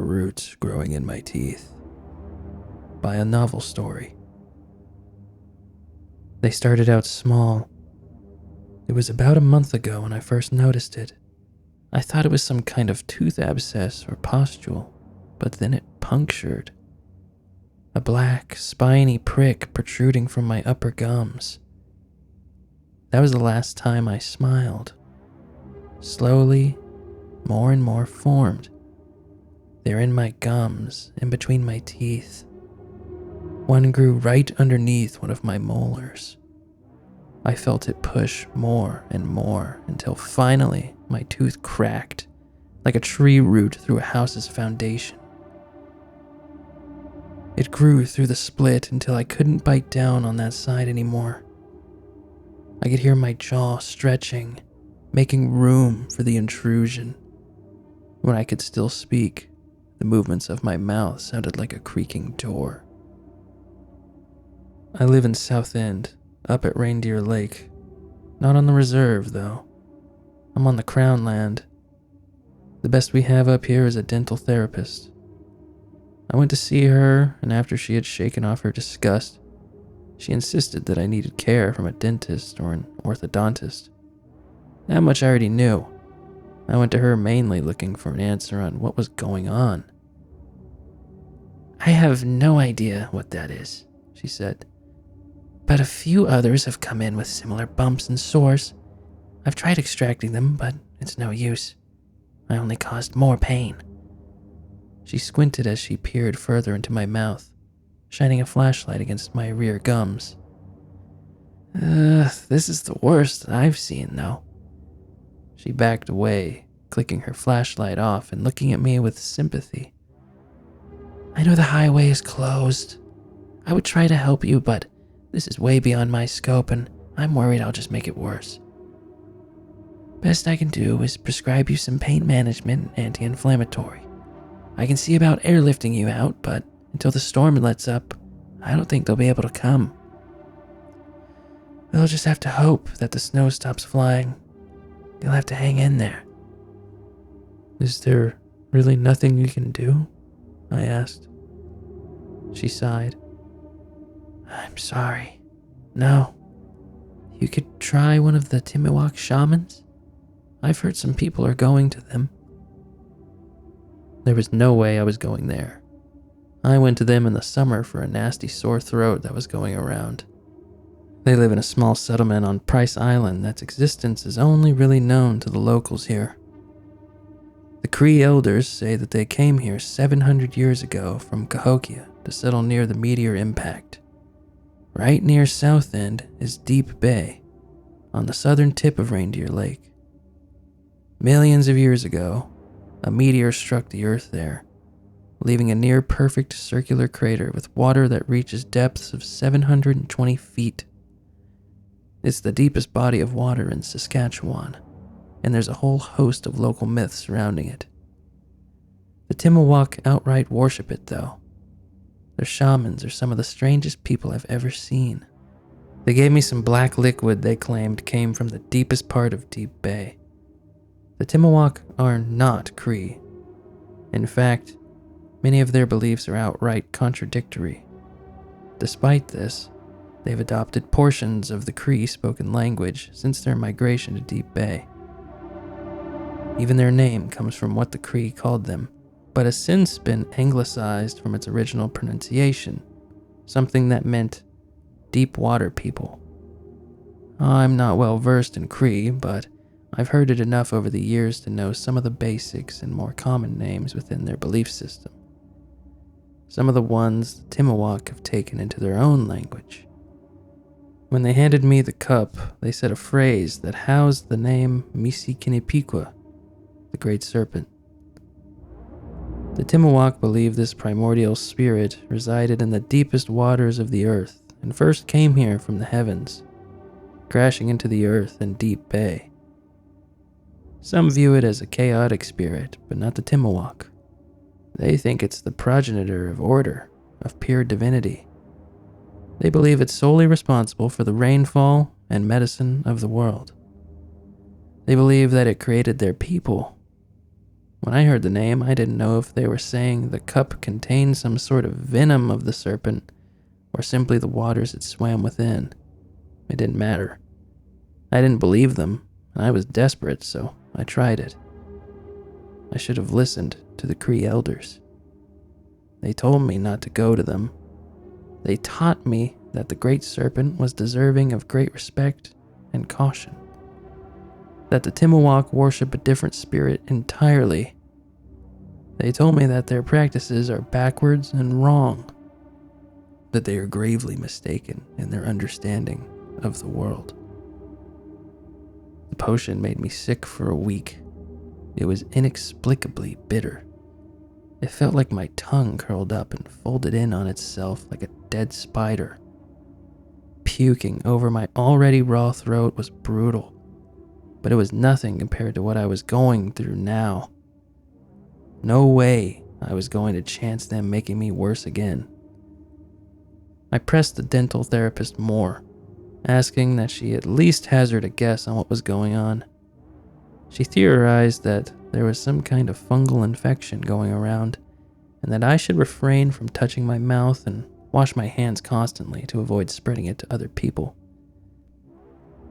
roots growing in my teeth. By ANovelStory. They started out small. It was about a month ago when I first noticed it. I thought it was some kind of tooth abscess or pustule, but then it punctured. A black, spiny prick protruding from my upper gums. That was the last time I smiled. Slowly, more and more formed. They're in my gums, in between my teeth. One grew right underneath one of my molars. I felt it push more and more until finally my tooth cracked like a tree root through a house's foundation. It grew through the split until I couldn't bite down on that side anymore. I could hear my jaw stretching, making room for the intrusion. When I could still speak, the movements of my mouth sounded like a creaking door. I live in South End, up at Reindeer Lake. Not on the reserve, though. I'm on the Crown land. The best we have up here is a dental therapist. I went to see her, and after she had shaken off her disgust, she insisted that I needed care from a dentist or an orthodontist. That much I already knew. I went to her mainly looking for an answer on what was going on. "I have no idea what that is," she said. "But a few others have come in with similar bumps and sores. I've tried extracting them, but it's no use. I only caused more pain." She squinted as she peered further into my mouth, shining a flashlight against my rear gums. This is the worst I've seen, though." She backed away, clicking her flashlight off and looking at me with sympathy. "I know the highway is closed. I would try to help you, but this is way beyond my scope, and I'm worried I'll just make it worse. Best I can do is prescribe you some pain management and anti-inflammatory. I can see about airlifting you out, but until the storm lets up, I don't think they'll be able to come. We'll just have to hope that the snow stops flying. You'll have to hang in there." "Is there really nothing you can do?" I asked. She sighed. "I'm sorry. No. You could try one of the Timuak shamans. I've heard some people are going to them." There was no way I was going there. I went to them in the summer for a nasty sore throat that was going around. They live in a small settlement on Price Island that's existence is only really known to the locals here. The Cree elders say that they came here 700 years ago from Cahokia to settle near the meteor impact. Right near South End is Deep Bay, on the southern tip of Reindeer Lake. Millions of years ago, a meteor struck the earth there, leaving a near-perfect circular crater with water that reaches depths of 720 feet. It's the deepest body of water in Saskatchewan, and there's a whole host of local myths surrounding it. The Timuak outright worship it, though. Their shamans are some of the strangest people I've ever seen. They gave me some black liquid they claimed came from the deepest part of Deep Bay. The Timuak are not Cree. In fact, many of their beliefs are outright contradictory. Despite this, they've adopted portions of the Cree spoken language since their migration to Deep Bay. Even their name comes from what the Cree called them, but has since been anglicized from its original pronunciation, something that meant deep water people. I'm not well versed in Cree, but I've heard it enough over the years to know some of the basics and more common names within their belief system. Some of the ones the Timuak have taken into their own language. When they handed me the cup, they said a phrase that housed the name Misi Kinipiqua, the Great Serpent. The Timuak believe this primordial spirit resided in the deepest waters of the earth and first came here from the heavens, crashing into the earth in Deep Bay. Some view it as a chaotic spirit, but not the Timuak. They think it's the progenitor of order, of pure divinity. They believe it's solely responsible for the rainfall and medicine of the world. They believe that it created their people. When I heard the name, I didn't know if they were saying the cup contained some sort of venom of the serpent or simply the waters it swam within. It didn't matter. I didn't believe them, and I was desperate, so I tried it. I should have listened to the Cree elders. They told me not to go to them. They taught me that the great serpent was deserving of great respect and caution. That the Timuwak worship a different spirit entirely. They told me that their practices are backwards and wrong. That they are gravely mistaken in their understanding of the world. The potion made me sick for a week. It was inexplicably bitter. It felt like my tongue curled up and folded in on itself like a dead spider. Puking over my already raw throat was brutal, but it was nothing compared to what I was going through now. No way I was going to chance them making me worse again. I pressed the dental therapist more, asking that she at least hazard a guess on what was going on. She theorized that there was some kind of fungal infection going around, and that I should refrain from touching my mouth and wash my hands constantly to avoid spreading it to other people.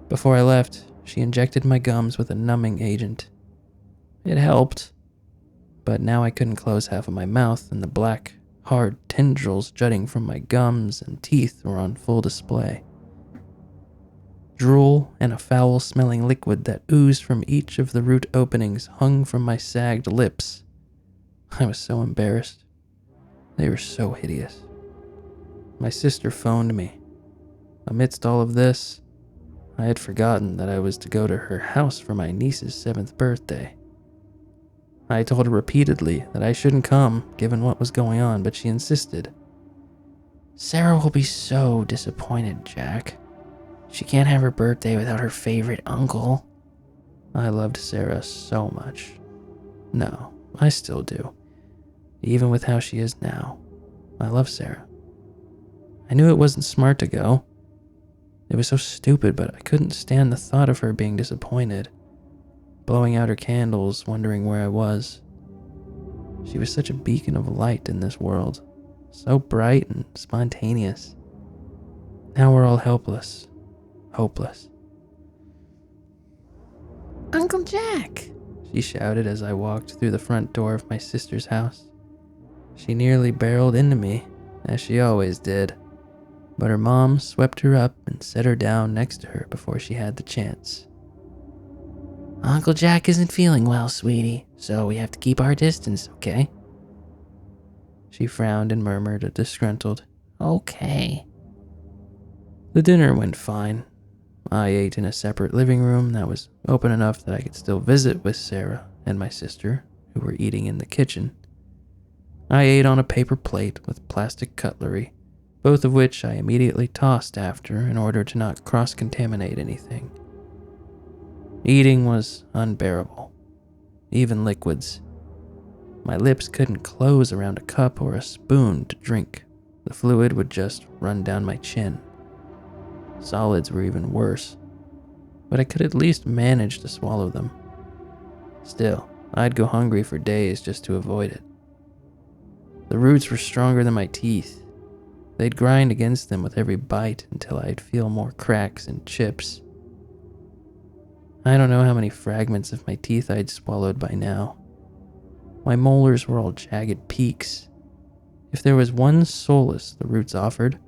Before I left, she injected my gums with a numbing agent. It helped, but now I couldn't close half of my mouth, and the black, hard tendrils jutting from my gums and teeth were on full display. Drool and a foul-smelling liquid that oozed from each of the root openings hung from my sagged lips. I was so embarrassed. They were so hideous. My sister phoned me. Amidst all of this, I had forgotten that I was to go to her house for my niece's 7th birthday. I told her repeatedly that I shouldn't come, given what was going on, but she insisted. "Sarah will be so disappointed, Jack. She can't have her birthday without her favorite uncle." I loved Sarah so much. No, I still do. Even with how she is now, I love Sarah. I knew it wasn't smart to go. It was so stupid, but I couldn't stand the thought of her being disappointed, blowing out her candles, wondering where I was. She was such a beacon of light in this world, so bright and spontaneous. Now we're all helpless, hopeless. "Uncle Jack!" she shouted as I walked through the front door of my sister's house. She nearly barreled into me, as she always did, but her mom swept her up and set her down next to her before she had the chance. "Uncle Jack isn't feeling well, sweetie, so we have to keep our distance, okay?" She frowned and murmured a disgruntled, "Okay." The dinner went fine. I ate in a separate living room that was open enough that I could still visit with Sarah and my sister, who were eating in the kitchen. I ate on a paper plate with plastic cutlery, both of which I immediately tossed after in order to not cross-contaminate anything. Eating was unbearable, even liquids. My lips couldn't close around a cup or a spoon to drink. The fluid would just run down my chin. Solids were even worse, but I could at least manage to swallow them. Still, I'd go hungry for days just to avoid it. The roots were stronger than my teeth. They'd grind against them with every bite until I'd feel more cracks and chips. I don't know how many fragments of my teeth I'd swallowed by now. My molars were all jagged peaks. If there was one solace the roots offered,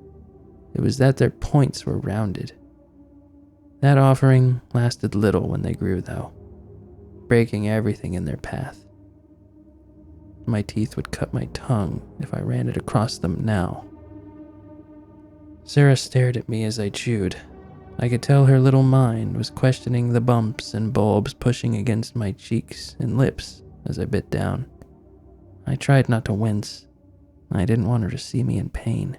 it was that their points were rounded. That offering lasted little when they grew, though, breaking everything in their path. My teeth would cut my tongue if I ran it across them now. Sarah stared at me as I chewed. I could tell her little mind was questioning the bumps and bulbs pushing against my cheeks and lips as I bit down. I tried not to wince. I didn't want her to see me in pain.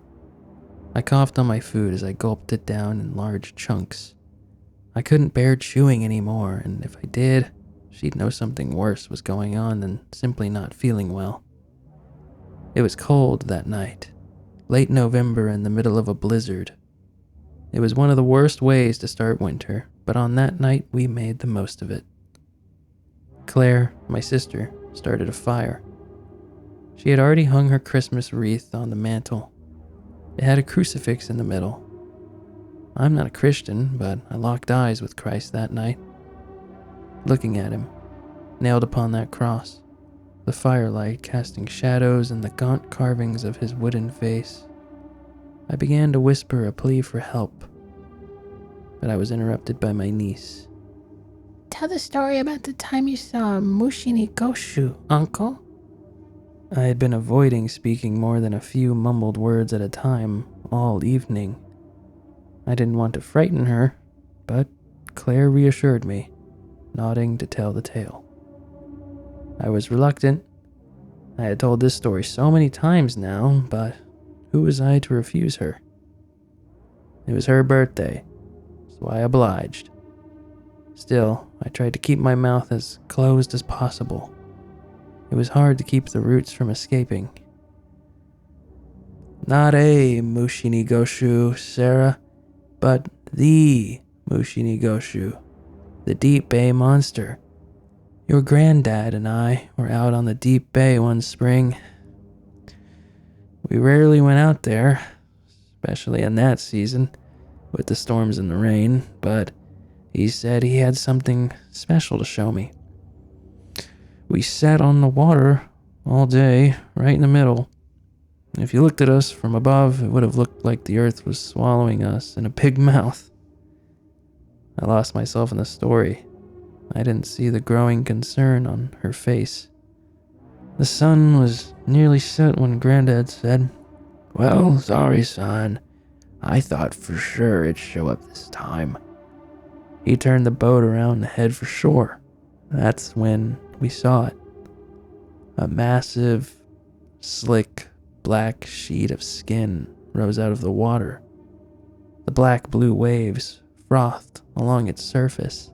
I coughed on my food as I gulped it down in large chunks. I couldn't bear chewing anymore, and if I did, she'd know something worse was going on than simply not feeling well. It was cold that night, late November in the middle of a blizzard. It was one of the worst ways to start winter, but on that night we made the most of it. Claire, my sister, started a fire. She had already hung her Christmas wreath on the mantle. It had a crucifix in the middle. I'm not a Christian, but I locked eyes with Christ that night. Looking at him, nailed upon that cross, the firelight casting shadows in the gaunt carvings of his wooden face, I began to whisper a plea for help, but I was interrupted by my niece. Tell the story about the time you saw Mushini Goshu, Uncle. I had been avoiding speaking more than a few mumbled words at a time all evening. I didn't want to frighten her, but Claire reassured me, nodding to tell the tale. I was reluctant. I had told this story so many times now, but who was I to refuse her? It was her birthday, so I obliged. Still, I tried to keep my mouth as closed as possible. It was hard to keep the roots from escaping. Not a Mushini Goshu, Sarah, but the Mushini Goshu, the Deep Bay monster. Your granddad and I were out on the Deep Bay one spring. We rarely went out there, especially in that season, with the storms and the rain, but he said he had something special to show me. We sat on the water all day, right in the middle. If you looked at us from above, it would have looked like the earth was swallowing us in a big mouth. I lost myself in the story. I didn't see the growing concern on her face. The sun was nearly set when Granddad said, "Well, sorry, son. I thought for sure it'd show up this time." He turned the boat around and head for shore. That's when we saw it. A massive, slick, black sheet of skin rose out of the water. The black-blue waves frothed along its surface,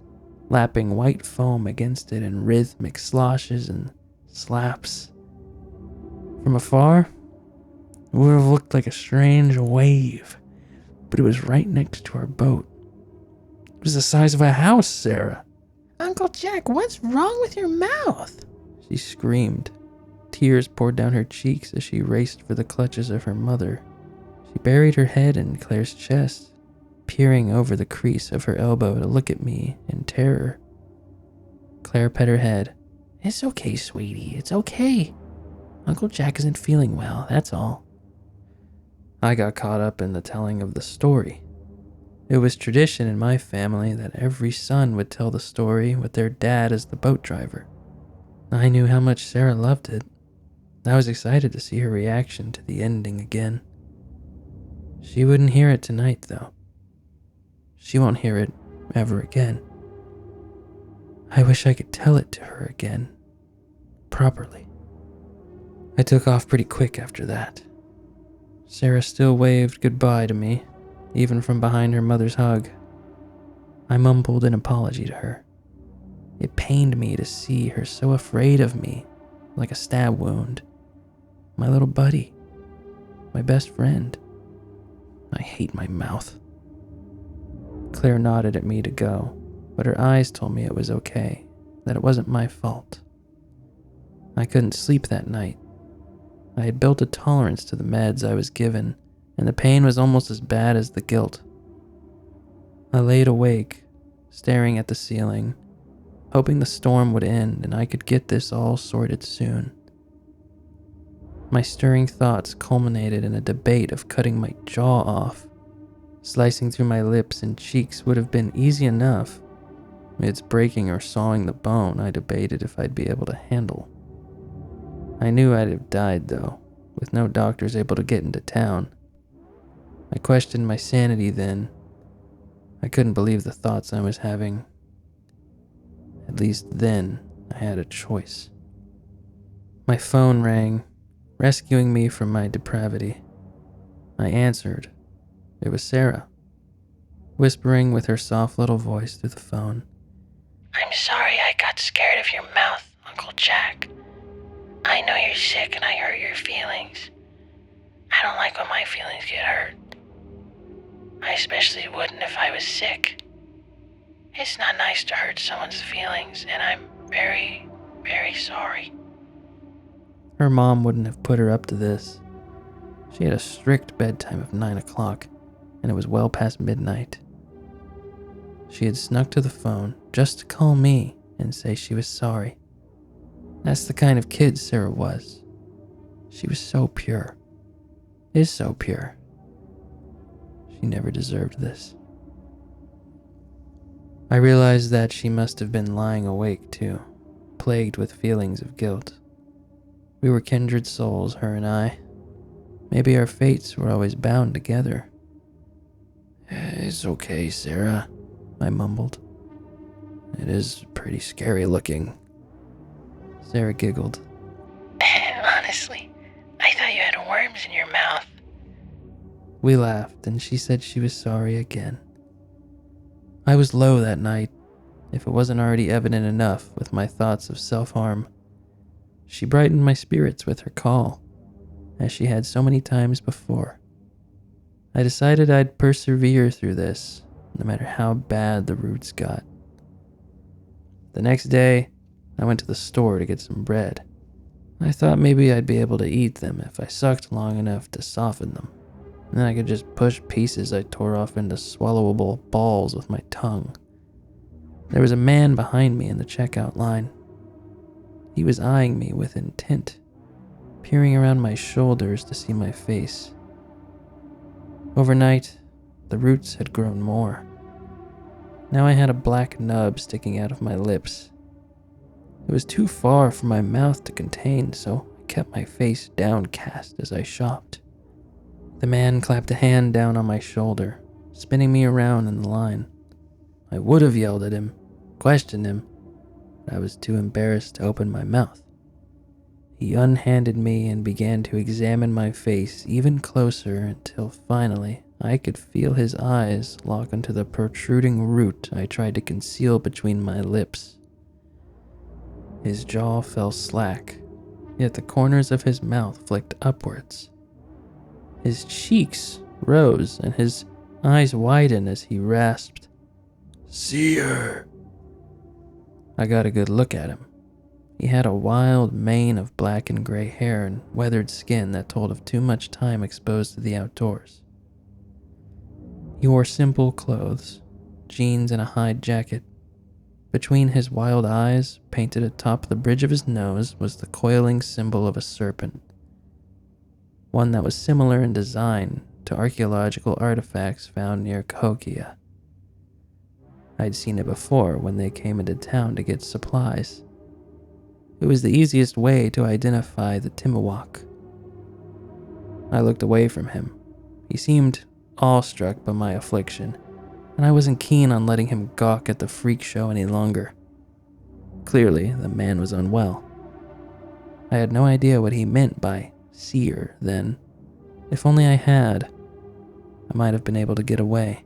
lapping white foam against it in rhythmic sloshes and slaps. From afar, it would have looked like a strange wave, but it was right next to our boat. It was the size of a house, Sarah. Uncle Jack, what's wrong with your mouth? She screamed. Tears poured down her cheeks as she raced for the clutches of her mother. She buried her head in Claire's chest, peering over the crease of her elbow to look at me in terror. Claire pet her head. It's okay, sweetie. It's okay. Uncle Jack isn't feeling well, that's all. I got caught up in the telling of the story. It was tradition in my family that every son would tell the story with their dad as the boat driver. I knew how much Sarah loved it. I was excited to see her reaction to the ending again. She wouldn't hear it tonight, though. She won't hear it ever again. I wish I could tell it to her again, properly. I took off pretty quick after that. Sarah still waved goodbye to me, even from behind her mother's hug. I mumbled an apology to her. It pained me to see her so afraid of me, like a stab wound. My little buddy, my best friend. I hate my mouth. Claire nodded at me to go, but her eyes told me it was okay, that it wasn't my fault. I couldn't sleep that night. I had built a tolerance to the meds I was given, and the pain was almost as bad as the guilt. I laid awake, staring at the ceiling, hoping the storm would end and I could get this all sorted soon. My stirring thoughts culminated in a debate of cutting my jaw off. Slicing through my lips and cheeks would have been easy enough. It's breaking or sawing the bone I debated if I'd be able to handle. I knew I'd have died, though, with no doctors able to get into town. I questioned my sanity then. I couldn't believe the thoughts I was having. At least then, I had a choice. My phone rang, rescuing me from my depravity. I answered. It was Sarah, whispering with her soft little voice through the phone. I'm sorry I got scared of your mouth, Uncle Jack. I know you're sick and I hurt your feelings. I don't like when my feelings get hurt. I especially wouldn't if I was sick. It's not nice to hurt someone's feelings, and I'm very, very sorry. Her mom wouldn't have put her up to this. She had a strict bedtime of 9 o'clock, and it was well past midnight. She had snuck to the phone just to call me and say she was sorry. That's the kind of kid Sarah was. She was so pure. Is so pure. She never deserved this. I realized that she must have been lying awake too, plagued with feelings of guilt. We were kindred souls, her and I. Maybe our fates were always bound together. "It's okay, Sarah," I mumbled. "It is pretty scary looking." Sarah giggled. Honestly, I thought you had worms in your mouth. We laughed, and she said she was sorry again. I was low that night, if it wasn't already evident enough with my thoughts of self-harm. She brightened my spirits with her call, as she had so many times before. I decided I'd persevere through this, no matter how bad the roots got. The next day, I went to the store to get some bread. I thought maybe I'd be able to eat them if I sucked long enough to soften them. And then I could just push pieces I tore off into swallowable balls with my tongue. There was a man behind me in the checkout line. He was eyeing me with intent, peering around my shoulders to see my face. Overnight, the roots had grown more. Now I had a black nub sticking out of my lips. It was too far for my mouth to contain, so I kept my face downcast as I shopped. The man clapped a hand down on my shoulder, spinning me around in the line. I would have yelled at him, questioned him, but I was too embarrassed to open my mouth. He unhanded me and began to examine my face even closer until finally I could feel his eyes lock onto the protruding root I tried to conceal between my lips. His jaw fell slack, yet the corners of his mouth flicked upwards. His cheeks rose and his eyes widened as he rasped, "See her." I got a good look at him. He had a wild mane of black and gray hair and weathered skin that told of too much time exposed to the outdoors. He wore simple clothes, jeans and a hide jacket. Between his wild eyes, painted atop the bridge of his nose, was the coiling symbol of a serpent. One that was similar in design to archaeological artifacts found near Cahokia. I'd seen it before when they came into town to get supplies. It was the easiest way to identify the Timuwak. I looked away from him. He seemed awestruck by my affliction, and I wasn't keen on letting him gawk at the freak show any longer. Clearly, the man was unwell. I had no idea what he meant by seer then. If only I had, I might have been able to get away.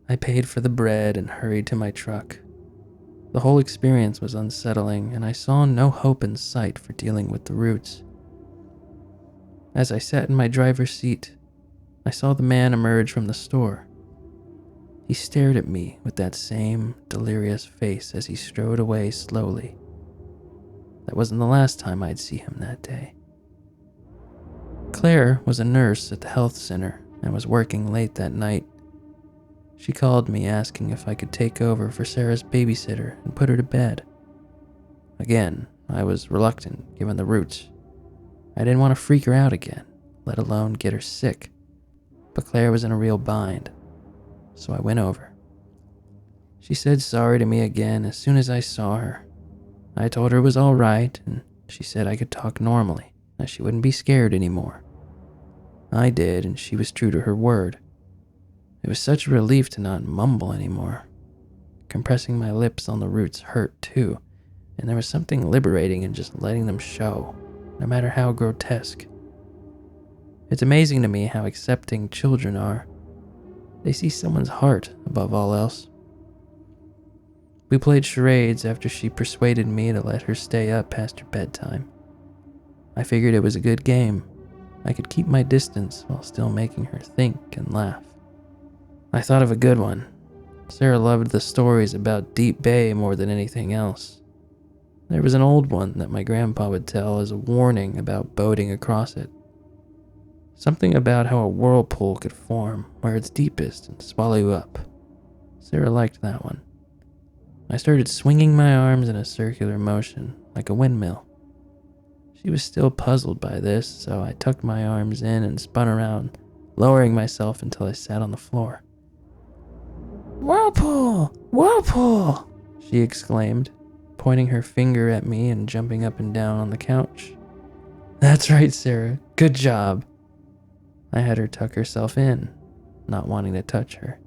I paid for the bread and hurried to my truck. The whole experience was unsettling, and I saw no hope in sight for dealing with the roots. As I sat in my driver's seat, I saw the man emerge from the store. He stared at me with that same delirious face as he strode away slowly. That wasn't the last time I'd see him that day. Claire was a nurse at the health center and was working late that night. She called me asking if I could take over for Sarah's babysitter and put her to bed. Again, I was reluctant given the roots. I didn't want to freak her out again, let alone get her sick. But Claire was in a real bind, so I went over. She said sorry to me again as soon as I saw her. I told her it was all right, and she said I could talk normally, that she wouldn't be scared anymore. I did, and she was true to her word. It was such a relief to not mumble anymore. Compressing my lips on the roots hurt too, and there was something liberating in just letting them show, no matter how grotesque. It's amazing to me how accepting children are. They see someone's heart above all else. We played charades after she persuaded me to let her stay up past her bedtime. I figured it was a good game. I could keep my distance while still making her think and laugh. I thought of a good one. Sarah loved the stories about Deep Bay more than anything else. There was an old one that my grandpa would tell as a warning about boating across it. Something about how a whirlpool could form where it's deepest and swallow you up. Sarah liked that one. I started swinging my arms in a circular motion, like a windmill. She was still puzzled by this, so I tucked my arms in and spun around, lowering myself until I sat on the floor. "Whirlpool! Whirlpool!" she exclaimed, pointing her finger at me and jumping up and down on the couch. "That's right, Sarah. Good job." I had her tuck herself in, not wanting to touch her,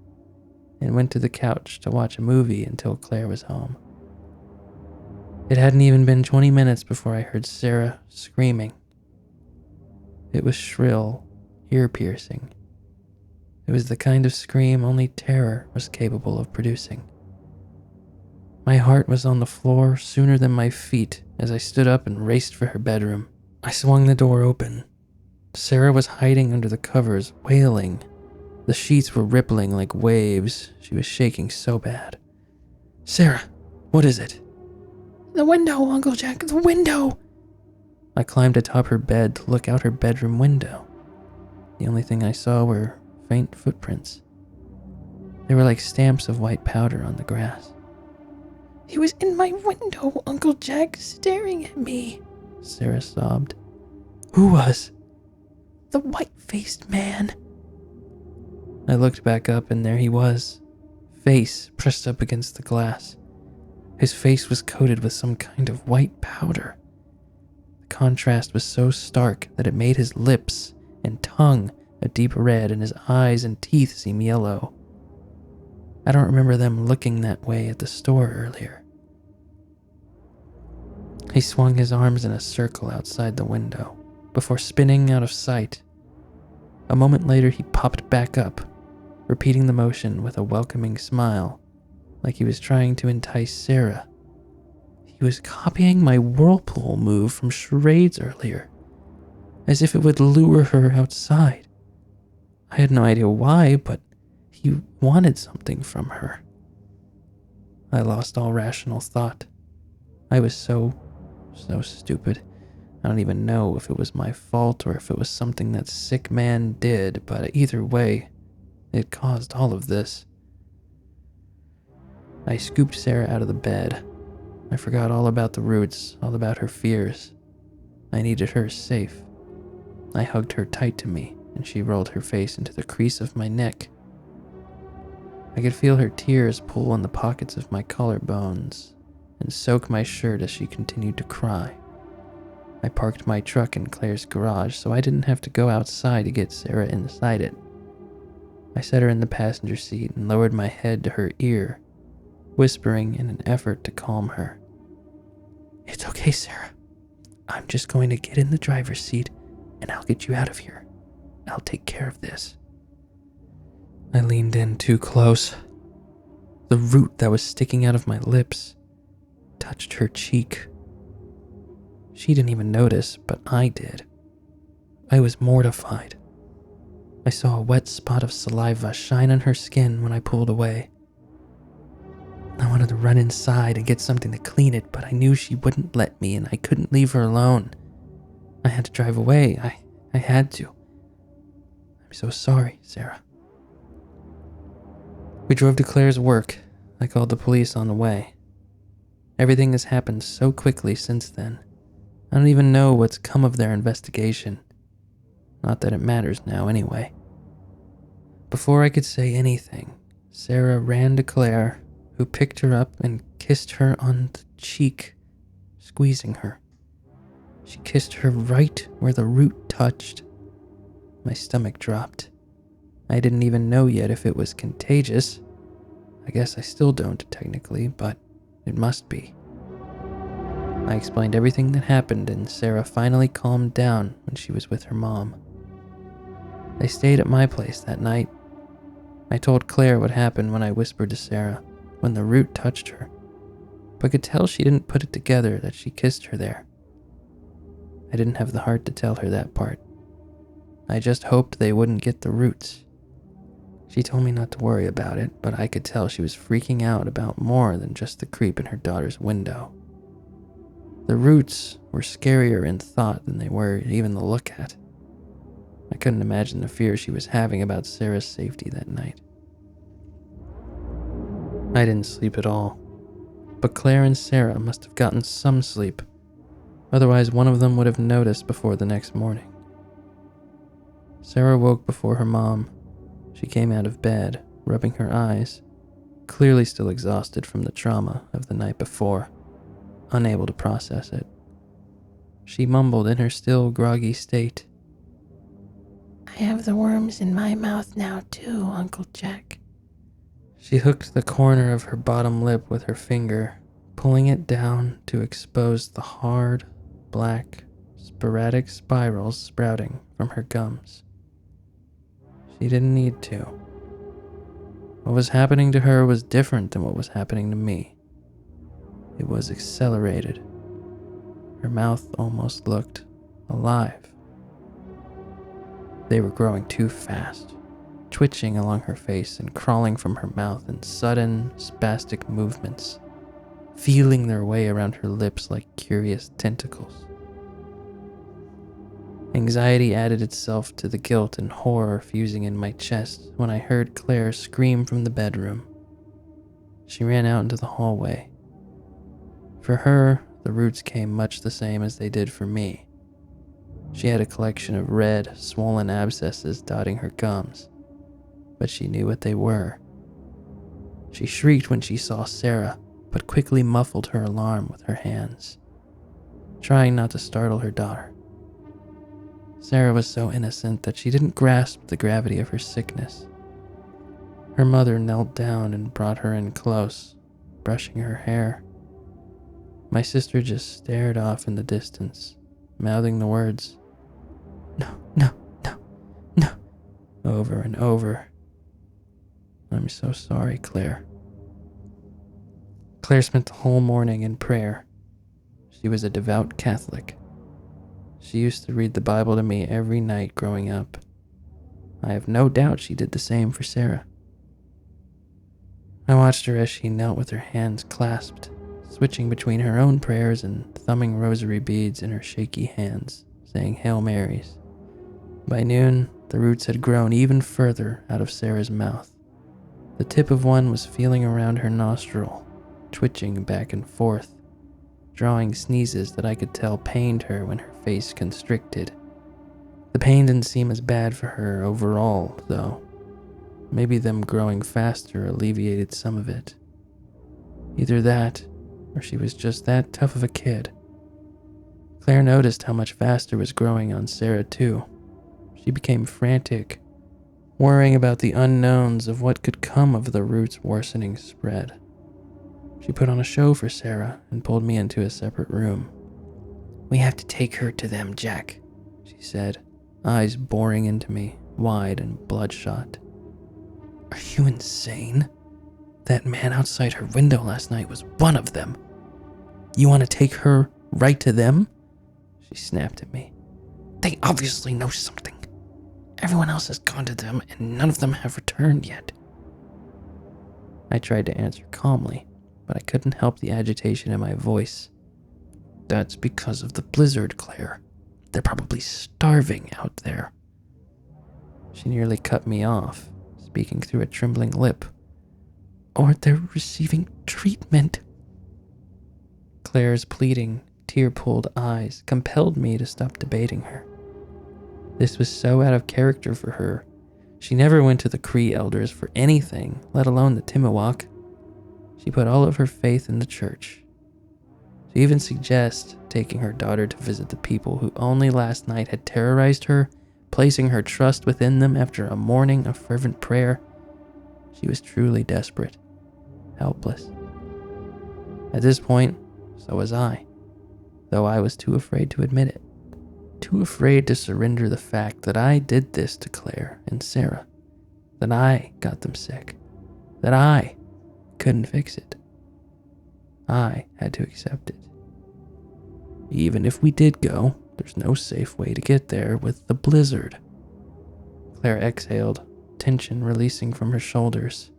and went to the couch to watch a movie until Claire was home. It hadn't even been 20 minutes before I heard Sarah screaming. It was shrill, ear-piercing. It was the kind of scream only terror was capable of producing. My heart was on the floor sooner than my feet as I stood up and raced for her bedroom. I swung the door open. Sarah was hiding under the covers, wailing. The sheets were rippling like waves. She was shaking so bad. "Sarah, what is it?" The window, Uncle Jack, the window! I climbed atop her bed to look out her bedroom window. The only thing I saw were faint footprints. They were like stamps of white powder on the grass. He was in my window, Uncle Jack, staring at me, Sarah sobbed. "Who was?" "The white-faced man." I looked back up and there he was, face pressed up against the glass. His face was coated with some kind of white powder. The contrast was so stark that it made his lips and tongue a deep red and his eyes and teeth seem yellow. I don't remember them looking that way at the store earlier. He swung his arms in a circle outside the window before spinning out of sight. A moment later, he popped back up, repeating the motion with a welcoming smile, like he was trying to entice Sarah. He was copying my whirlpool move from charades earlier, as if it would lure her outside. I had no idea why, but he wanted something from her. I lost all rational thought. I was so stupid. I don't even know if it was my fault or if it was something that sick man did, but either way, it caused all of this. I scooped Sarah out of the bed. I forgot all about the roots, all about her fears. I needed her safe. I hugged her tight to me, and she rolled her face into the crease of my neck. I could feel her tears pull in the pockets of my collarbones and soak my shirt as she continued to cry. I parked my truck in Claire's garage so I didn't have to go outside to get Sarah inside it. I set her in the passenger seat and lowered my head to her ear, whispering in an effort to calm her. "It's okay, Sarah. I'm just going to get in the driver's seat and I'll get you out of here. I'll take care of this." I leaned in too close. The root that was sticking out of my lips touched her cheek. She didn't even notice, but I did. I was mortified. I saw a wet spot of saliva shine on her skin when I pulled away. I wanted to run inside and get something to clean it, but I knew she wouldn't let me and I couldn't leave her alone. I had to drive away. I had to. I'm so sorry, Sarah. We drove to Claire's work. I called the police on the way. Everything has happened so quickly since then. I don't even know what's come of their investigation. Not that it matters now anyway. Before I could say anything, Sarah ran to Claire, who picked her up and kissed her on the cheek, squeezing her. She kissed her right where the root touched. My stomach dropped. I didn't even know yet if it was contagious. I guess I still don't technically, but it must be. I explained everything that happened and Sarah finally calmed down when she was with her mom. They stayed at my place that night. I told Claire what happened when I whispered to Sarah when the root touched her, but could tell she didn't put it together that she kissed her there. I didn't have the heart to tell her that part. I just hoped they wouldn't get the roots. She told me not to worry about it, but I could tell she was freaking out about more than just the creep in her daughter's window. The roots were scarier in thought than they were even to look at. I couldn't imagine the fear she was having about Sarah's safety that night. I didn't sleep at all, but Claire and Sarah must have gotten some sleep. Otherwise, one of them would have noticed before the next morning. Sarah woke before her mom. She came out of bed, rubbing her eyes, clearly still exhausted from the trauma of the night before, unable to process it. She mumbled in her still groggy state, I have the worms in my mouth now too, Uncle Jack. She hooked the corner of her bottom lip with her finger, pulling it down to expose the hard, black, sporadic spirals sprouting from her gums. She didn't need to. What was happening to her was different than what was happening to me. It was accelerated. Her mouth almost looked alive. They were growing too fast, twitching along her face and crawling from her mouth in sudden, spastic movements, feeling their way around her lips like curious tentacles. Anxiety added itself to the guilt and horror fusing in my chest when I heard Claire scream from the bedroom. She ran out into the hallway. For her, the roots came much the same as they did for me. She had a collection of red, swollen abscesses dotting her gums, but she knew what they were. She shrieked when she saw Sarah, but quickly muffled her alarm with her hands, trying not to startle her daughter. Sarah was so innocent that she didn't grasp the gravity of her sickness. Her mother knelt down and brought her in close, brushing her hair. My sister just stared off in the distance, mouthing the words, "No, no, no, no," over and over. I'm so sorry, Claire. Claire spent the whole morning in prayer. She was a devout Catholic. She used to read the Bible to me every night growing up. I have no doubt she did the same for Sarah. I watched her as she knelt with her hands clasped, switching between her own prayers and thumbing rosary beads in her shaky hands, saying Hail Marys. By noon, the roots had grown even further out of Sarah's mouth. The tip of one was feeling around her nostril, twitching back and forth, drawing sneezes that I could tell pained her when her face constricted. The pain didn't seem as bad for her overall, though. Maybe them growing faster alleviated some of it. Either that, or she was just that tough of a kid. Claire noticed how much faster was growing on Sarah too. She became frantic, worrying about the unknowns of what could come of the roots' worsening spread. She put on a show for Sarah and pulled me into a separate room. "We have to take her to them, Jack," she said, eyes boring into me, wide and bloodshot. "Are you insane? That man outside her window last night was one of them. You want to take her right to them?" She snapped at me. "They obviously know something. Everyone else has gone to them and none of them have returned yet." I tried to answer calmly, but I couldn't help the agitation in my voice. "That's because of the blizzard, Claire. They're probably starving out there." She nearly cut me off, speaking through a trembling lip. "Or they're receiving treatment." Claire's pleading, tear-pulled eyes compelled me to stop debating her. This was so out of character for her. She never went to the Cree elders for anything, let alone the Timuwak. She put all of her faith in the church. To even suggest taking her daughter to visit the people who only last night had terrorized her, placing her trust within them after a morning of fervent prayer, she was truly desperate, helpless. At this point, so was I, though I was too afraid to admit it. Too afraid to surrender the fact that I did this to Claire and Sarah, that I got them sick, that I couldn't fix it. I had to accept it. Even if we did go, there's no safe way to get there with the blizzard. Claire exhaled, tension releasing from her shoulders.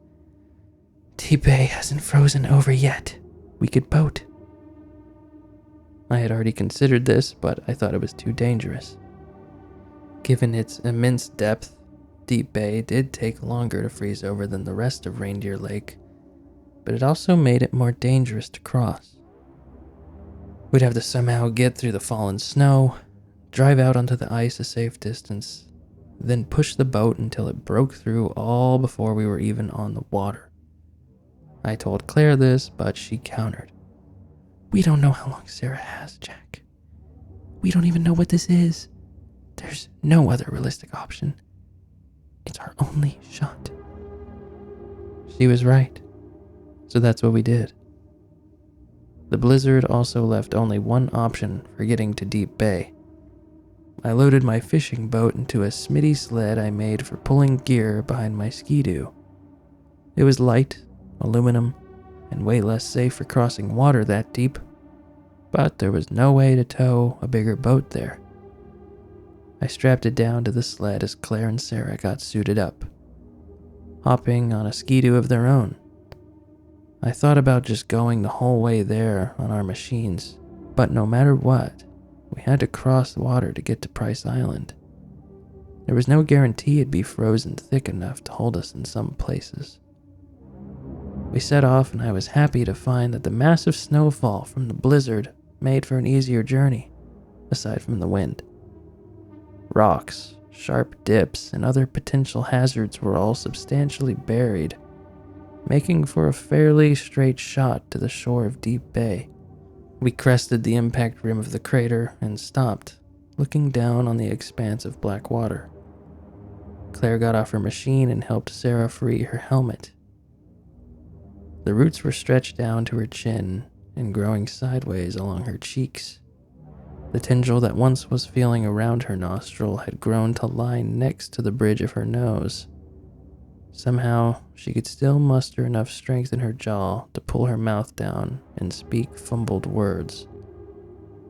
"T-Bay hasn't frozen over yet. We could boat." I had already considered this, but I thought it was too dangerous. Given its immense depth, Deep Bay did take longer to freeze over than the rest of Reindeer Lake, but it also made it more dangerous to cross. We'd have to somehow get through the fallen snow, drive out onto the ice a safe distance, then push the boat until it broke through all before we were even on the water. I told Claire this, but she countered. "We don't know how long Sarah has, Jack. We don't even know what this is. There's no other realistic option. It's our only shot." She was right. So that's what we did. The blizzard also left only one option for getting to Deep Bay. I loaded my fishing boat into a Smitty sled I made for pulling gear behind my Ski-Doo. It was light, aluminum, and way less safe for crossing water that deep, but there was no way to tow a bigger boat there. I strapped it down to the sled as Claire and Sarah got suited up, hopping on a Ski-Doo of their own. I thought about just going the whole way there on our machines, but no matter what, we had to cross the water to get to Price Island. There was no guarantee it'd be frozen thick enough to hold us in some places. We set off, and I was happy to find that the massive snowfall from the blizzard made for an easier journey, aside from the wind. Rocks, sharp dips, and other potential hazards were all substantially buried, making for a fairly straight shot to the shore of Deep Bay. We crested the impact rim of the crater and stopped, looking down on the expanse of black water. Claire got off her machine and helped Sarah free her helmet. The roots were stretched down to her chin and growing sideways along her cheeks. The tendril that once was feeling around her nostril had grown to lie next to the bridge of her nose. Somehow, she could still muster enough strength in her jaw to pull her mouth down and speak fumbled words,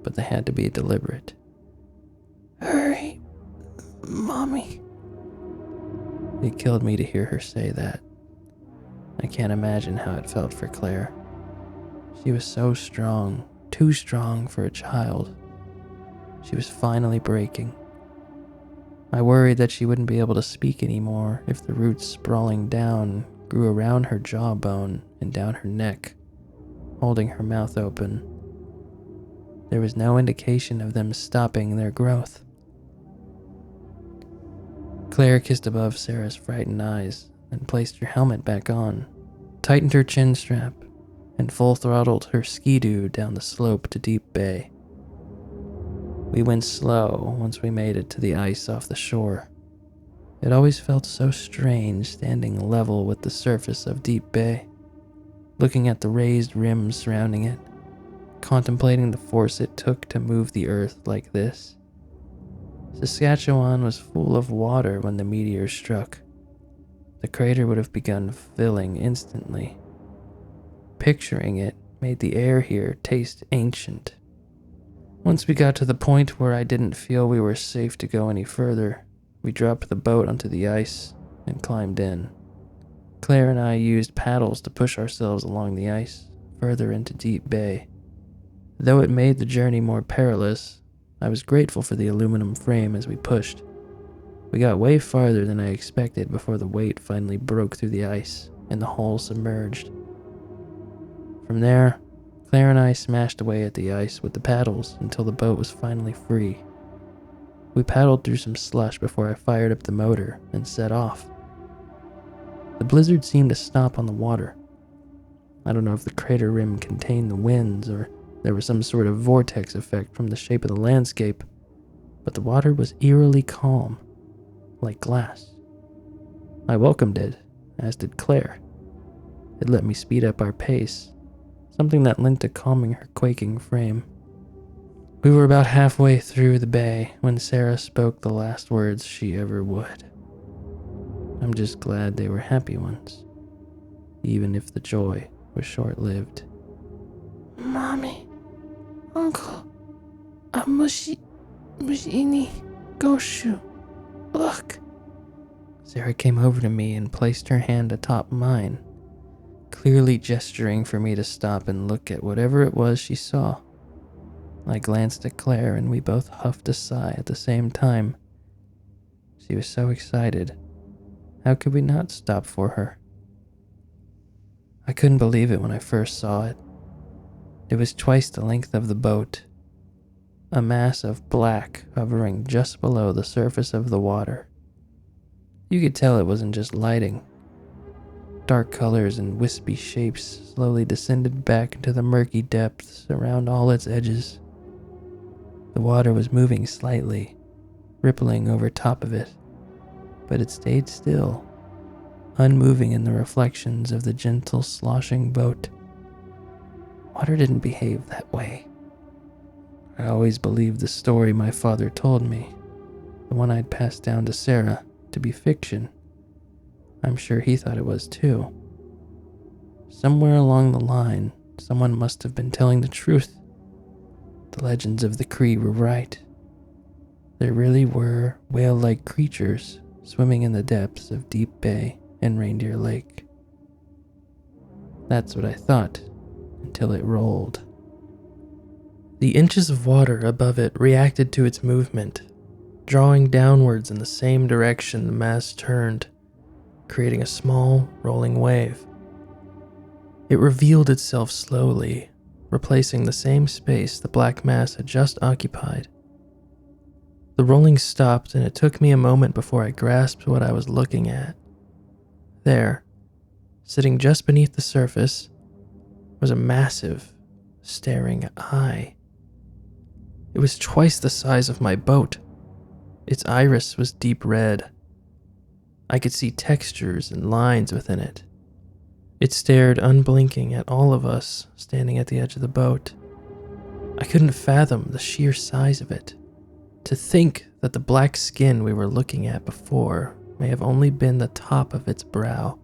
but they had to be deliberate. "Hurry, Mommy." It killed me to hear her say that. I can't imagine how it felt for Claire. She was so strong, too strong for a child. She was finally breaking. I worried that she wouldn't be able to speak anymore if the roots sprawling down grew around her jawbone and down her neck, holding her mouth open. There was no indication of them stopping their growth. Claire kissed above Sarah's frightened eyes and placed her helmet back on, tightened her chin strap, and full-throttled her Ski-Doo down the slope to Deep Bay. We went slow once we made it to the ice off the shore. It always felt so strange standing level with the surface of Deep Bay, looking at the raised rims surrounding it, contemplating the force it took to move the earth like this. Saskatchewan was full of water when the meteor struck. The crater would have begun filling instantly. Picturing it made the air here taste ancient. Once we got to the point where I didn't feel we were safe to go any further, we dropped the boat onto the ice and climbed in. Claire and I used paddles to push ourselves along the ice, further into Deep Bay. Though it made the journey more perilous, I was grateful for the aluminum frame as we pushed. We got way farther than I expected before the weight finally broke through the ice and the hull submerged. From there, Claire and I smashed away at the ice with the paddles until the boat was finally free. We paddled through some slush before I fired up the motor and set off. The blizzard seemed to stop on the water. I don't know if the crater rim contained the winds or there was some sort of vortex effect from the shape of the landscape, but the water was eerily calm, like glass. I welcomed it, as did Claire. It let me speed up our pace, something that lent to calming her quaking frame. We were about halfway through the bay when Sarah spoke the last words she ever would. I'm just glad they were happy ones, even if the joy was short-lived. Mommy, Uncle, Mushini, Goshu, look. Sarah came over to me and placed her hand atop mine, clearly gesturing for me to stop and look at whatever it was she saw. I glanced at Claire and we both huffed a sigh at the same time. She was so excited. How could we not stop for her? I couldn't believe it when I first saw it. It was twice the length of the boat, a mass of black hovering just below the surface of the water. You could tell it wasn't just lighting. Dark colors and wispy shapes slowly descended back into the murky depths around all its edges. The water was moving slightly, rippling over top of it, but it stayed still, unmoving in the reflections of the gentle sloshing boat. Water didn't behave that way. I always believed the story my father told me, the one I'd passed down to Sarah, to be fiction. I'm sure he thought it was too. Somewhere along the line, someone must have been telling the truth. The legends of the Cree were right. There really were whale-like creatures swimming in the depths of Deep Bay and Reindeer Lake. That's what I thought, until it rolled. The inches of water above it reacted to its movement, drawing downwards in the same direction the mass turned, creating a small, rolling wave. It revealed itself slowly, replacing the same space the black mass had just occupied. The rolling stopped, and it took me a moment before I grasped what I was looking at. There, sitting just beneath the surface, was a massive, staring eye. It was twice the size of my boat. Its iris was deep red. I could see textures and lines within it. It stared unblinking at all of us standing at the edge of the boat. I couldn't fathom the sheer size of it. To think that the black skin we were looking at before may have only been the top of its brow.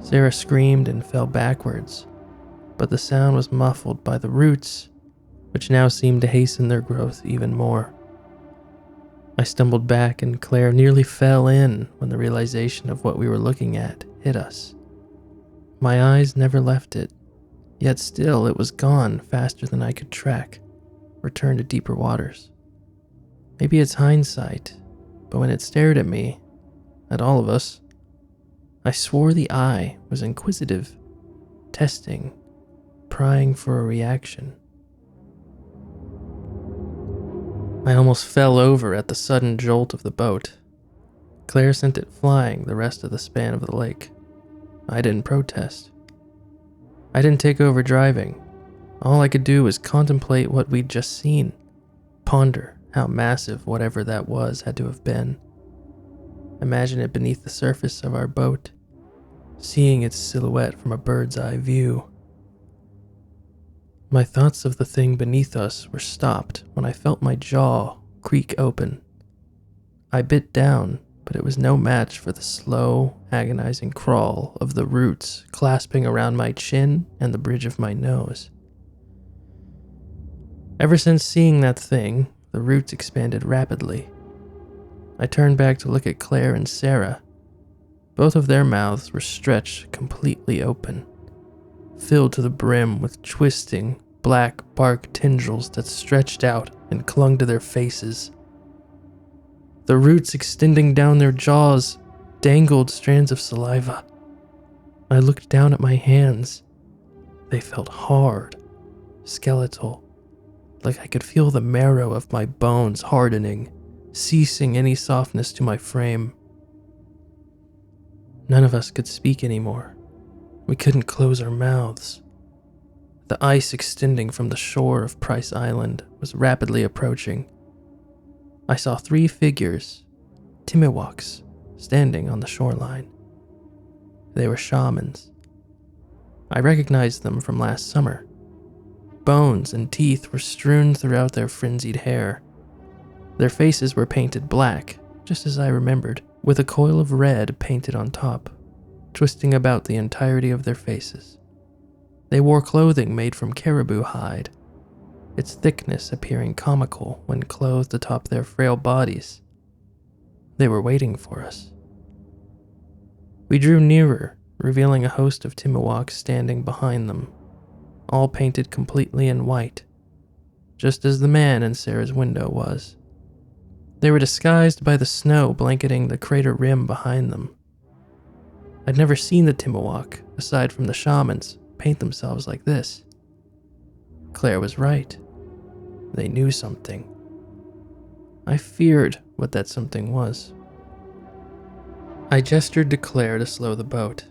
Sarah screamed and fell backwards, but the sound was muffled by the roots, which now seemed to hasten their growth even more. I stumbled back and Claire nearly fell in when the realization of what we were looking at hit us. My eyes never left it, yet still it was gone faster than I could track, returned to deeper waters. Maybe it's hindsight, but when it stared at me, at all of us, I swore the eye was inquisitive, testing, prying for a reaction. I almost fell over at the sudden jolt of the boat. Claire sent it flying the rest of the span of the lake. I didn't protest. I didn't take over driving. All I could do was contemplate what we'd just seen, ponder how massive whatever that was had to have been. Imagine it beneath the surface of our boat, seeing its silhouette from a bird's eye view. My thoughts of the thing beneath us were stopped when I felt my jaw creak open. I bit down, but it was no match for the slow, agonizing crawl of the roots clasping around my chin and the bridge of my nose. Ever since seeing that thing, the roots expanded rapidly. I turned back to look at Claire and Sarah. Both of their mouths were stretched completely open, filled to the brim with twisting, black bark tendrils that stretched out and clung to their faces. The roots extending down their jaws dangled strands of saliva. I looked down at my hands. They felt hard, skeletal, like I could feel the marrow of my bones hardening, ceasing any softness to my frame. None of us could speak anymore. We couldn't close our mouths. The ice extending from the shore of Price Island was rapidly approaching. I saw 3 figures, Timiwaks, standing on the shoreline. They were shamans. I recognized them from last summer. Bones and teeth were strewn throughout their frenzied hair. Their faces were painted black, just as I remembered, with a coil of red painted on top, twisting about the entirety of their faces. They wore clothing made from caribou hide, its thickness appearing comical when clothed atop their frail bodies. They were waiting for us. We drew nearer, revealing a host of Timiwaks standing behind them. all painted completely in white, just as the man in Sarah's window was. They were disguised by the snow blanketing the crater rim behind them. I'd never seen the Timuwak, aside from the shamans, paint themselves like this. Claire was right. They knew something. I feared what that something was. I gestured to Claire to slow the boat.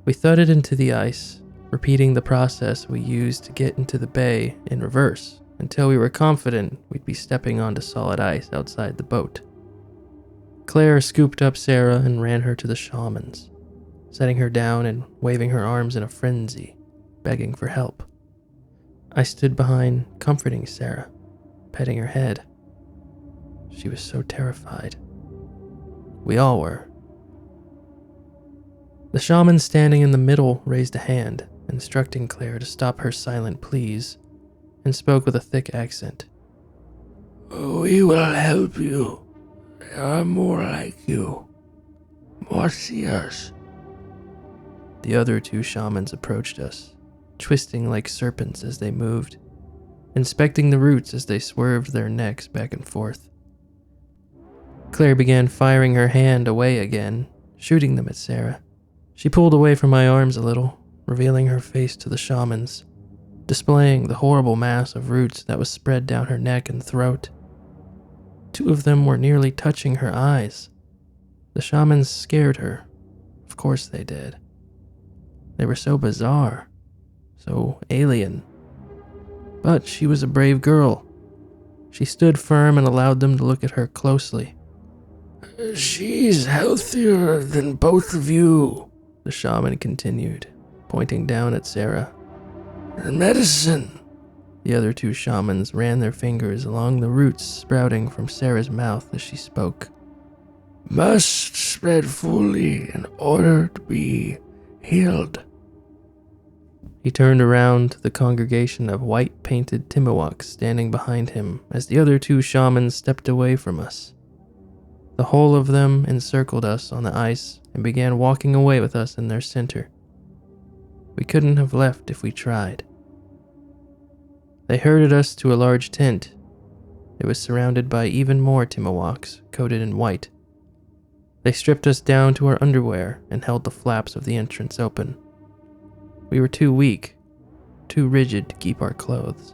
We thudded into the ice, repeating the process we used to get into the bay in reverse until we were confident we'd be stepping onto solid ice outside the boat. Claire scooped up Sarah and ran her to the shamans, setting her down and waving her arms in a frenzy, begging for help. I stood behind, comforting Sarah, petting her head. She was so terrified. We all were. The shaman standing in the middle raised a hand, instructing Claire to stop her silent pleas, and spoke with a thick accent. We will help you. There are more like you. More seers. The other two shamans approached us, twisting like serpents as they moved, inspecting the roots as they swerved their necks back and forth. Claire began firing her hand away again, shooting them at Sarah. She pulled away from my arms a little, revealing her face to the shamans, displaying the horrible mass of roots that was spread down her neck and throat. Two of them were nearly touching her eyes. The shamans scared her. Of course they did. They were so bizarre, so alien. But she was a brave girl. She stood firm and allowed them to look at her closely. She's healthier than both of you, the shaman continued, pointing down at Sarah. The medicine. The other two shamans ran their fingers along the roots sprouting from Sarah's mouth as she spoke. Must spread fully in order to be healed. He turned around to the congregation of white-painted Timuwaks standing behind him as the other two shamans stepped away from us. The whole of them encircled us on the ice and began walking away with us in their center. We couldn't have left if we tried. They herded us to a large tent. It was surrounded by even more Timuwaks coated in white. They stripped us down to our underwear and held the flaps of the entrance open. We were too weak, too rigid to keep our clothes.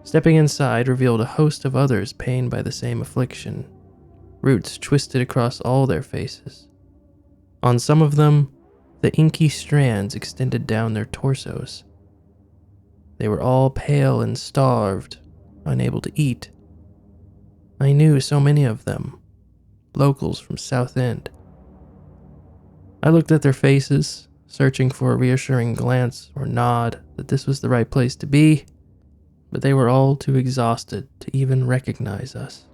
Stepping inside revealed a host of others pained by the same affliction, roots twisted across all their faces. On some of them, the inky strands extended down their torsos. They were all pale and starved, unable to eat. I knew so many of them, locals from South End. I looked at their faces, searching for a reassuring glance or nod that this was the right place to be, but they were all too exhausted to even recognize us.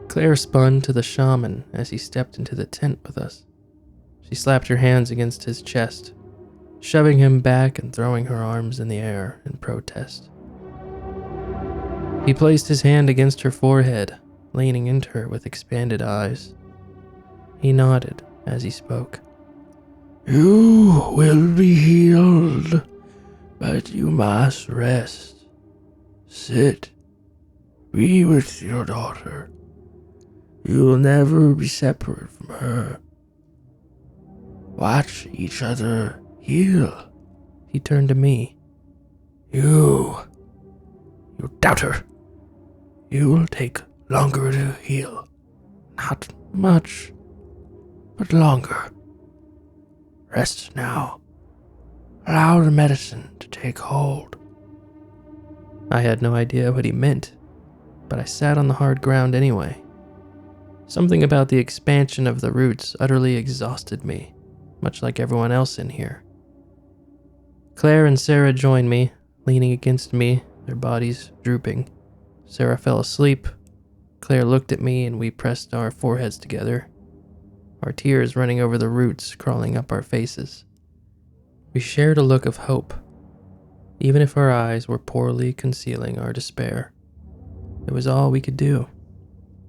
Claire spun to the shaman as he stepped into the tent with us. She slapped her hands against his chest, shoving him back and throwing her arms in the air in protest. He placed his hand against her forehead, leaning into her with expanded eyes. He nodded as he spoke. You will be healed, but you must rest. Sit. Be with your daughter. You will never be separate from her. Watch each other heal. He turned to me. You doubter. You will take longer to heal. Not much, but longer. Rest now. Allow the medicine to take hold. I had no idea what he meant, but I sat on the hard ground anyway. Something about the expansion of the roots utterly exhausted me, much like everyone else in here. Claire and Sarah joined me, leaning against me, their bodies drooping. Sarah fell asleep. Claire looked at me and we pressed our foreheads together, our tears running over the roots crawling up our faces. We shared a look of hope, even if our eyes were poorly concealing our despair. It was all we could do.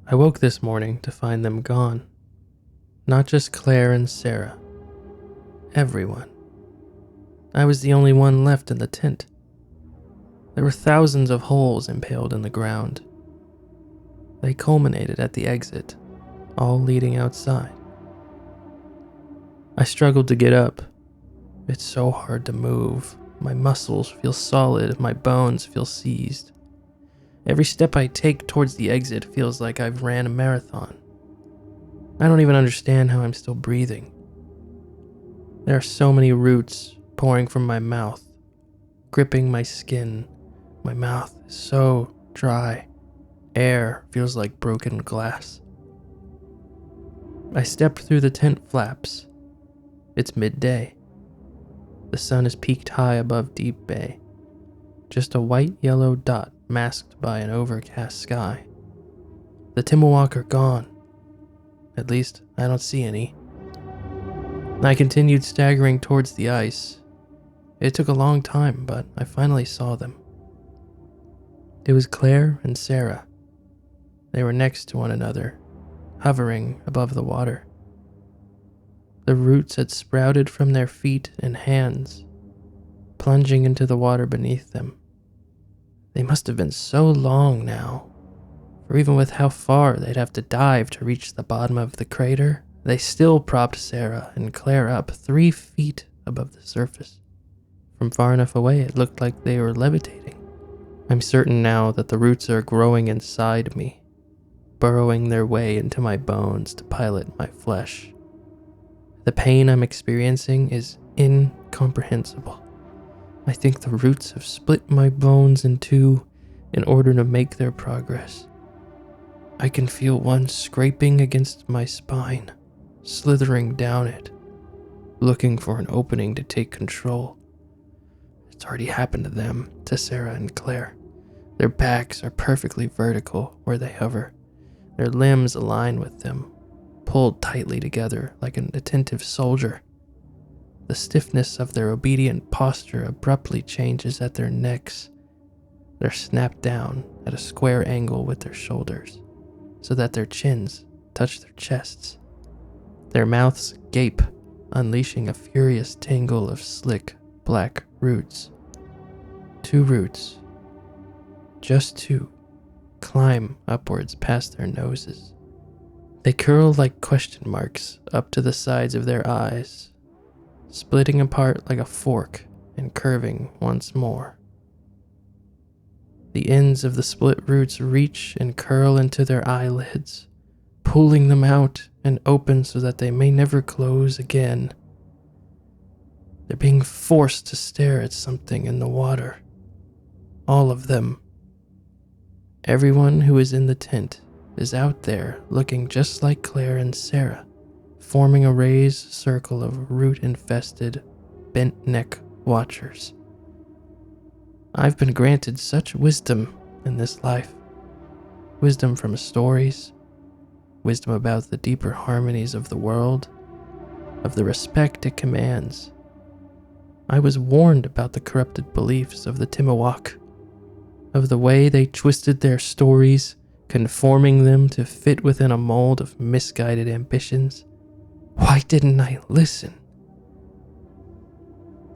I woke this morning to find them gone. Not just Claire and Sarah. Everyone. I was the only one left in the tent. There were thousands of holes impaled in the ground. They culminated at the exit, all leading outside. I struggled to get up. It's so hard to move. My muscles feel solid, my bones feel seized. Every step I take towards the exit feels like I've ran a marathon. I don't even understand how I'm still breathing. There are so many roots pouring from my mouth, gripping my skin. My mouth is so dry. Air feels like broken glass. I step through the tent flaps. It's midday. The sun is peaked high above Deep Bay, just a white-yellow dot masked by an overcast sky. The Timuwak are gone. At least, I don't see any. I continued staggering towards the ice. It took a long time, but I finally saw them. It was Claire and Sarah. They were next to one another, hovering above the water. The roots had sprouted from their feet and hands, plunging into the water beneath them. They must have been so long now, for even with how far they'd have to dive to reach the bottom of the crater, they still propped Sarah and Claire up 3 feet above the surface. From far enough away, it looked like they were levitating. I'm certain now that the roots are growing inside me, burrowing their way into my bones to pilot my flesh. The pain I'm experiencing is incomprehensible. I think the roots have split my bones in two in order to make their progress. I can feel one scraping against my spine, slithering down it, looking for an opening to take control. It's already happened to them, to Sarah and Claire. Their backs are perfectly vertical where they hover. Their limbs align with them, pulled tightly together like an attentive soldier. The stiffness of their obedient posture abruptly changes at their necks. They're snapped down at a square angle with their shoulders, so that their chins touch their chests. Their mouths gape, unleashing a furious tangle of slick, black roots. 2 roots, just 2, climb upwards past their noses. They curl like question marks up to the sides of their eyes, splitting apart like a fork and curving once more. The ends of the split roots reach and curl into their eyelids, pulling them out and open so that they may never close again. They're being forced to stare at something in the water. All of them. Everyone who is in the tent is out there looking just like Claire and Sarah, forming a raised circle of root-infested, bent-neck watchers. I've been granted such wisdom in this life. Wisdom from stories, wisdom about the deeper harmonies of the world, of the respect it commands. I was warned about the corrupted beliefs of the Timuwak, of the way they twisted their stories, conforming them to fit within a mold of misguided ambitions. Why didn't I listen?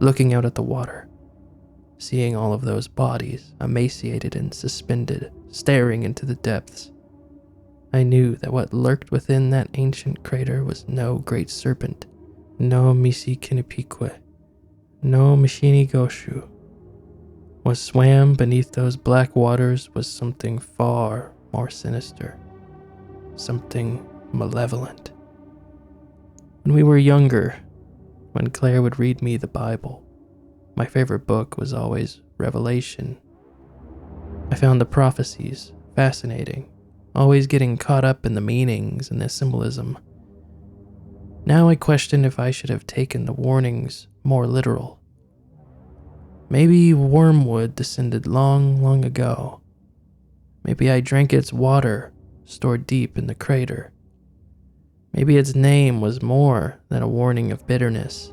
Looking out at the water, seeing all of those bodies, emaciated and suspended, staring into the depths, I knew that what lurked within that ancient crater was no great serpent, no Misi Kinipique, no Mishini Goshu. What swam beneath those black waters was something far more sinister, something malevolent. When we were younger, when Claire would read me the Bible, my favorite book was always Revelation. I found the prophecies fascinating, always getting caught up in the meanings and the symbolism. Now I question if I should have taken the warnings more literal. Maybe wormwood descended long, long ago. Maybe I drank its water stored deep in the crater. Maybe its name was more than a warning of bitterness.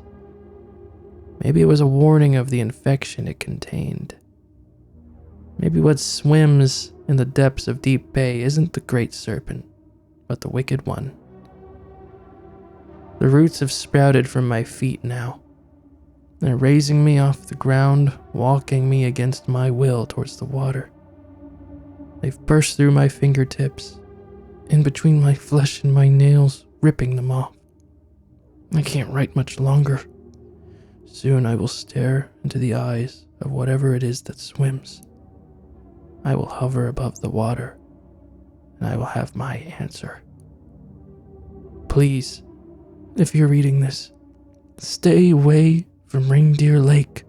Maybe it was a warning of the infection it contained. Maybe what swims in the depths of Deep Bay isn't the great serpent, but the wicked one. The roots have sprouted from my feet now. They're raising me off the ground, walking me against my will towards the water. They've burst through my fingertips, in between my flesh and my nails, ripping them off. I can't write much longer. Soon I will stare into the eyes of whatever it is that swims. I will hover above the water, and I will have my answer. Please, if you're reading this, stay away from Reindeer Lake.